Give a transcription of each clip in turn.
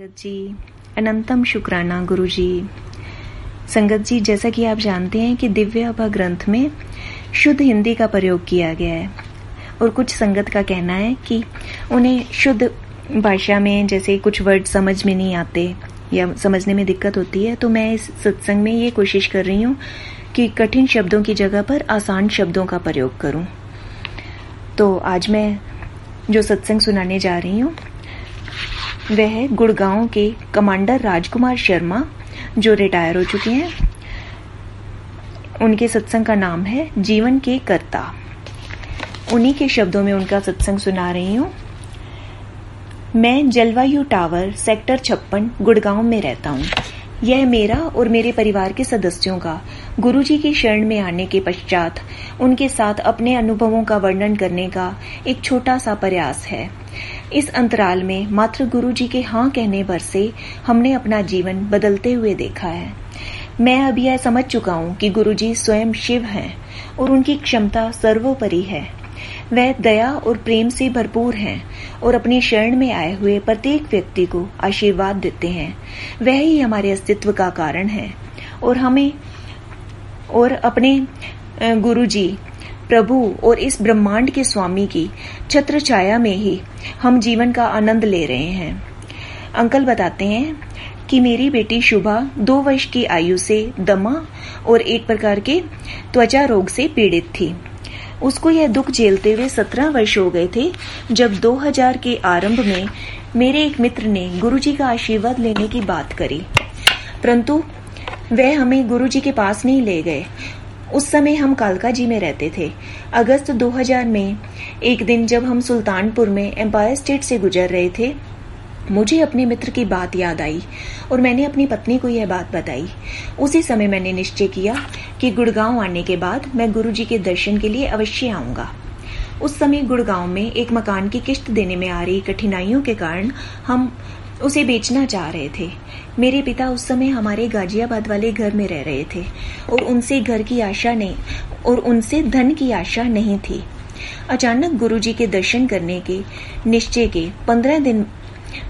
संगत जी, अनंतम शुक्राना गुरु जी। संगत जी, जैसा कि आप जानते हैं कि दिव्य अभा ग्रंथ में शुद्ध हिंदी का प्रयोग किया गया है और कुछ संगत का कहना है कि उन्हें शुद्ध भाषा में जैसे कुछ वर्ड समझ में नहीं आते या समझने में दिक्कत होती है, तो मैं इस सत्संग में ये कोशिश कर रही हूँ कि कठिन शब्दों की जगह पर आसान शब्दों का प्रयोग करूँ। तो आज मैं जो सत्संग सुनाने जा रही हूँ वह है गुड़गांव के कमांडर राजकुमार शर्मा, जो रिटायर हो चुके हैं। उनके सत्संग का नाम है जीवन के कर्ता। उन्हीं के शब्दों में उनका सत्संग सुना रही हूँ। मैं जलवायु टावर सेक्टर 56 गुड़गांव में रहता हूँ। यह मेरा और मेरे परिवार के सदस्यों का गुरुजी की शरण में आने के पश्चात उनके साथ अपने अनुभवों का वर्णन करने का एक छोटा सा प्रयास है। इस अंतराल में मात्र गुरुजी के हाँ कहने भर से हमने अपना जीवन बदलते हुए देखा है। मैं अब यह समझ चुका हूँ कि गुरुजी स्वयं शिव हैं और उनकी क्षमता सर्वोपरि है। वह दया और प्रेम से भरपूर हैं और अपनी शरण में आए हुए प्रत्येक व्यक्ति को आशीर्वाद देते हैं। वह ही हमारे अस्तित्व का कारण है और हमें और अपने गुरुजी प्रभु और इस ब्रह्मांड के स्वामी की छत्र छाया में ही हम जीवन का आनंद ले रहे हैं। अंकल बताते हैं कि मेरी बेटी शुभा 2 वर्ष की आयु से दमा और एक प्रकार के त्वचा रोग से पीड़ित थी। उसको यह दुख झेलते हुए 17 वर्ष हो गए थे जब 2000 के आरंभ में मेरे एक मित्र ने गुरुजी का आशीर्वाद लेने की बात करी, परंतु वह हमें गुरुजी के पास नहीं ले गए। उस समय हम कालका जी में रहते थे। अगस्त 2000 में एक दिन जब हम सुल्तानपुर में एम्पायर स्टेट से गुजर रहे थे, मुझे अपने मित्र की बात याद आई और मैंने अपनी पत्नी को यह बात बताई। उसी समय मैंने निश्चय किया कि गुड़गांव आने के बाद मैं गुरुजी के दर्शन के लिए अवश्य आऊंगा। उस समय गुड़गांव में एक मकान की किश्त देने में आ रही कठिनाइयों के कारण हम उसे बेचना चाह रहे थे। मेरे पिता उस समय हमारे गाजियाबाद वाले घर में रह रहे थे और उनसे धन की आशा नहीं थी। अचानक गुरुजी के दर्शन करने के निश्चय के 15 दिन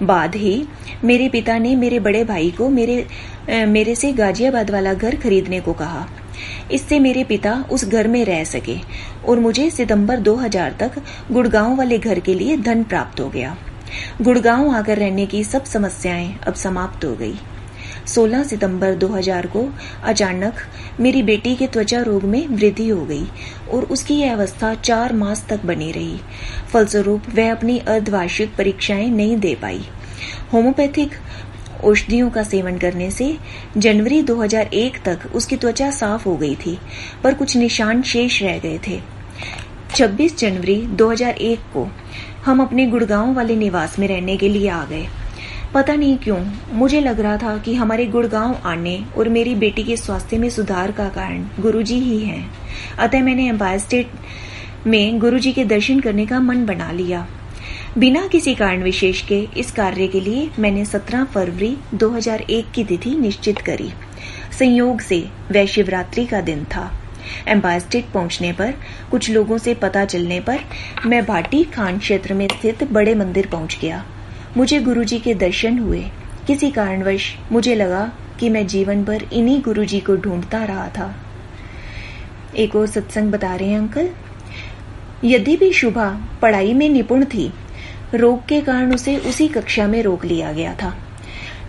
बाद ही मेरे पिता ने मेरे बड़े भाई को मेरे से गाजियाबाद वाला घर खरीदने को कहा। इससे मेरे पिता उस घर में रह सके और मुझे सितंबर 2000 तक गुड़गांव वाले घर के लिए धन प्राप्त हो गया। गुड़गांव आकर रहने की सब समस्याएं अब समाप्त हो गई। 16 सितंबर 2000 को अचानक मेरी बेटी के त्वचा रोग में वृद्धि हो गई और उसकी यह अवस्था 4 मास तक बनी रही। फलस्वरूप वह अपनी अर्धवार्षिक परीक्षाएं नहीं दे पाई। होम्योपैथिक औषधियों का सेवन करने से जनवरी 2001 तक उसकी त्वचा साफ हो गई थी, पर कुछ निशान शेष रह गए थे। 26 जनवरी 2001 को हम अपने गुड़गांव वाले निवास में रहने के लिए आ गए। पता नहीं क्यों मुझे लग रहा था कि हमारे गुड़गांव आने और मेरी बेटी के स्वास्थ्य में सुधार का कारण गुरुजी ही हैं। अतः मैंने एम्पायर स्टेट में गुरुजी के दर्शन करने का मन बना लिया। बिना किसी कारण विशेष के इस कार्य के लिए मैंने 17 फरवरी 2001 की तिथि निश्चित करी। संयोग से वह शिवरात्रि का दिन था। एम्पायर स्टेट पहुंचने पर कुछ लोगों से पता चलने पर मैं भाटी खान क्षेत्र में स्थित बड़े मंदिर पहुंच गया। मुझे गुरुजी के दर्शन हुए। किसी कारणवश मुझे लगा कि मैं जीवन भर इन्हीं गुरुजी को ढूंढता रहा था। एक और सत्संग बता रहे हैं अंकल। यद्यपि शुभा पढ़ाई में निपुण थी, रोग के कारण उसे उसी कक्षा में रोक लिया गया था।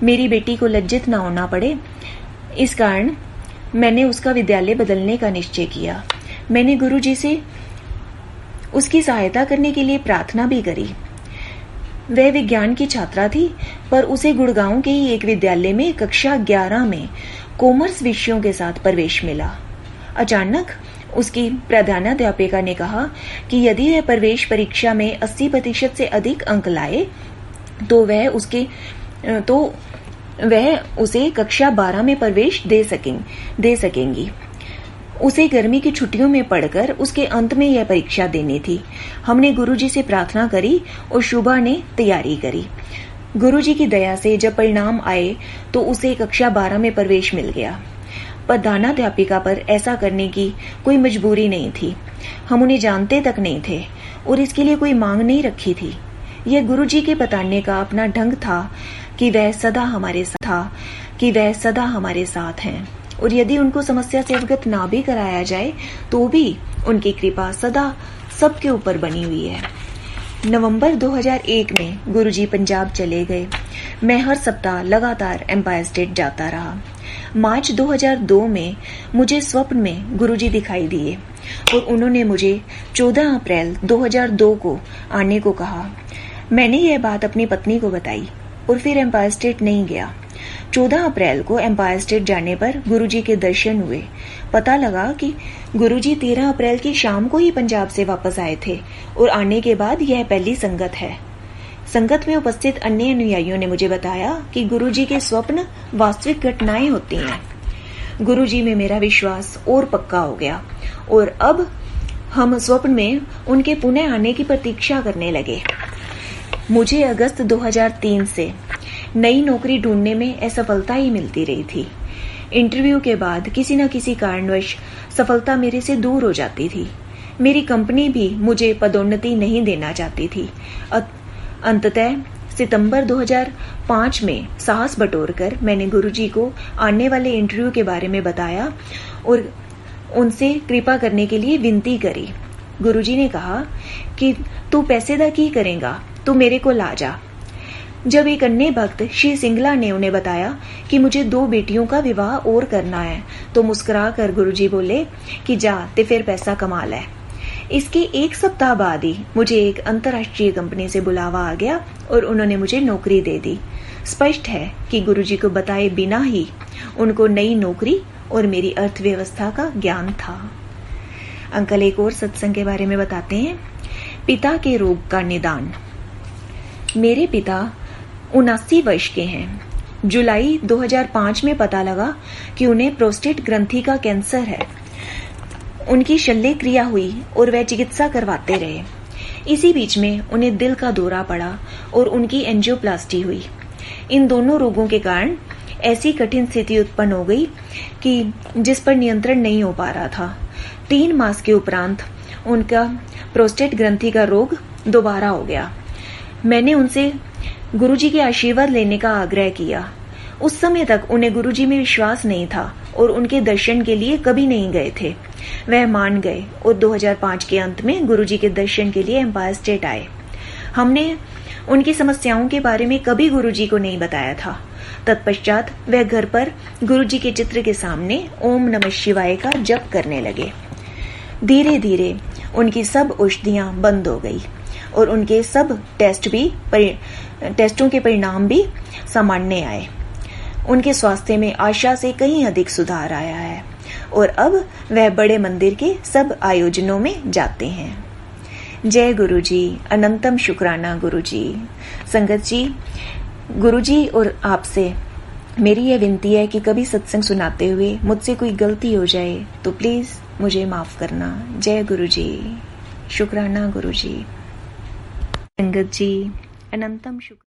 मेरी बेटी को लज्जित न होना पड़े, इस कारण मैंने उसका विद्यालय बदलने का निश्चय किया। मैंने गुरुजी से उसकी सहायता करने के लिए प्रार्थना भी करी। वह विज्ञान की छात्रा थी, पर उसे गुड़गांव के ही एक विद्यालय में कक्षा 11 में कॉमर्स विषयों के साथ प्रवेश मिला। अचानक उसकी प्रधानाध्यापिका ने कहा कि यदि वह प्रवेश परीक्षा में 80% से अधिक अंक लाए तो वह उसे कक्षा 12 में प्रवेश दे सकेंगी। उसे गर्मी की छुट्टियों में पढ़कर उसके अंत में यह परीक्षा देनी थी। हमने गुरुजी से प्रार्थना करी और शुभा ने तैयारी करी। गुरुजी की दया से जब परिणाम आए तो उसे कक्षा 12 में प्रवेश मिल गया। प्रधानाध्यापिका पर ऐसा करने की कोई मजबूरी नहीं थी। हम उन्हें जानते तक नहीं थे और इसके लिए कोई मांग नहीं रखी थी। यह गुरुजी के बताने का अपना ढंग था कि वह सदा हमारे साथ हैं, और यदि उनको समस्या से अवगत ना भी कराया जाए तो भी उनकी कृपा सदा सबके ऊपर बनी हुई है। नवंबर 2001 में गुरुजी पंजाब चले गए। मैं हर सप्ताह लगातार एम्पायर स्टेट जाता रहा। मार्च 2002 में मुझे स्वप्न में गुरुजी दिखाई दिए और उन्होंने मुझे 14 अप्रैल 2002 को आने को कहा। मैंने यह बात अपनी पत्नी को बताई और फिर एम्पायर स्टेट नहीं गया। 14 अप्रैल को एम्पायर स्टेट जाने पर गुरुजी के दर्शन हुए। पता लगा कि गुरुजी 13 अप्रैल की शाम को ही पंजाब से वापस आए थे और आने के बाद यह पहली संगत है। संगत में उपस्थित अन्य अनुयायियों ने मुझे बताया कि गुरुजी के स्वप्न वास्तविक घटनाएं होती हैं। गुरुजी में मेरा विश्वास और पक्का हो गया और अब हम स्वप्न में उनके पुनः आने की प्रतीक्षा करने लगे। मुझे अगस्त 2003 से नई नौकरी ढूंढने में असफलता ही मिलती रही थी। इंटरव्यू के बाद किसी न किसी कारणवश सफलता मेरे से दूर हो जाती थी। मेरी कंपनी भी मुझे पदोन्नति नहीं देना चाहती थी। अंततः सितंबर 2005 में साहस बटोरकर मैंने गुरुजी को आने वाले इंटरव्यू के बारे में बताया और उनसे कृपा करने के लिए विनती करी। गुरुजी ने कहा कि तू पैसे दा की करेगा, तू मेरे को ला जा। जब एक अन्य भक्त श्री सिंगला ने उन्हें बताया कि मुझे 2 बेटियों का विवाह और करना है, तो मुस्कुरा कर गुरुजी बोले कि जा ते फिर पैसा कमा ले। इसके 1 सप्ताह बाद ही मुझे एक अंतर्राष्ट्रीय कंपनी से बुलावा आ गया और उन्होंने मुझे नौकरी दे दी। स्पष्ट है कि गुरुजी को बताए बिना ही उनको नई नौकरी और मेरी अर्थव्यवस्था का ज्ञान था। अंकल एक और सत्संग के बारे में बताते हैं। पिता के रोग का निदान। मेरे पिता 79 वर्ष के हैं। जुलाई 2005 में पता लगा कि उन्हें प्रोस्टेट ग्रंथि का कैंसर है। उनकी शल्य क्रिया हुई और वह चिकित्सा करवाते रहे। इसी बीच में उन्हें दिल का दौरा पड़ा और उनकी एंजियोप्लास्टी हुई। इन दोनों रोगों के कारण ऐसी कठिन स्थिति उत्पन्न हो गई कि जिस पर नियंत्रण नहीं हो पा रहा था। 3 मास के उपरांत उनका प्रोस्टेट ग्रंथि का रोग दोबारा हो गया। मैंने उनसे गुरुजी के आशीर्वाद लेने का आग्रह किया। उस समय तक उन्हें गुरुजी में विश्वास नहीं था और उनके दर्शन के लिए कभी नहीं गए थे। वह मान गए और 2005 के अंत में गुरुजी के दर्शन के लिए एम्पायर स्टेट आए। हमने उनकी समस्याओं के बारे में कभी गुरुजी को नहीं बताया था। तत्पश्चात वह घर पर गुरुजी के चित्र के सामने ओम नमः शिवाय का जप करने लगे। धीरे धीरे उनकी सब औषधियां बंद हो गई और उनके सब टेस्टों के परिणाम भी सामान्य आए। उनके स्वास्थ्य में आशा से कहीं अधिक सुधार आया है और अब वह बड़े मंदिर के सब आयोजनों में जाते हैं। जय गुरुजी, अनंतम शुक्राना गुरुजी। संगत जी, गुरुजी और आपसे मेरी यह विनती है कि कभी सत्संग सुनाते हुए मुझसे कोई गलती हो जाए तो प्लीज मुझे माफ करना। जय गुरुजी, शुक्राना गुरुजी। संगत जी, अनंतम शुक्र।